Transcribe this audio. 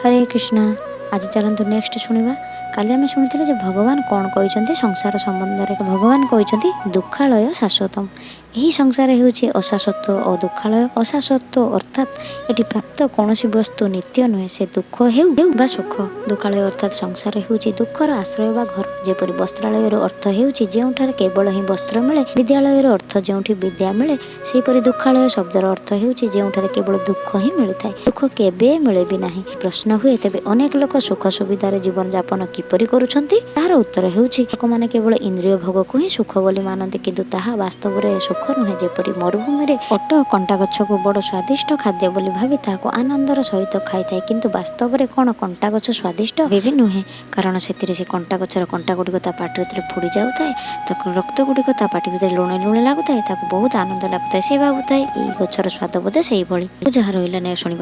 हरे कृष्ण। आज चलतु नेक्स्ट शुणा। काली आम शुणी जे भगवान कौन कहते संसार संबंध में। भगवान कहते दुखालय शाश्वतम। यही संसार होउछि अशाश्वत और दुखालय। अशाश्वत अर्थात ये प्राप्त कौन वस्तु नित्य नुहे, से दुख हो सुख। दुखालय अर्थात संसार होउछि दुखर आश्रय बा घर। जेपरि वस्त्रालय अर्थ होउछि जेउठार केवल ही वस्त्र मिले। विद्यालय अर्थ जेउठी विद्या मिले, सेहीपरि दुखालय शब्दर अर्थ होउछि जेउठार केवल दुख ही मिलता है। दुख केबे मिले भी नाही। प्रश्न हुए तेबे अनेक लोक सुख सुविधार जीवन यापन किपरि करूछंती? तार उत्तर हेउछि लोकमाने केवल इंद्रिय भोग को ही सुख बोली मानती, किंतु ताहा वास्तव रे सुख नुहे। जेपरि मरुभूमि रे ओट कंटा गछ को बड़ स्वादिष्ट खाद्य बोली भाबी ताको आनंदर सहित खाई थाए, किंतु वास्तव रे कोन कंटा गछ स्वादिष्ट भी नुहे। कारण सेतिरे से कंटा गछर कंटा गुड़िक ता पाटी भीतर फुड़ी जाउथाए, ताको रक्त गुड़िक ता पाटी भीतर लुणे लुणे लागुथाए, ताको बहुत आनंद लागुथाए। से भाबुथाए एई गछर स्वाद बोधे सेही भली। जहा रहिला ने शुणी।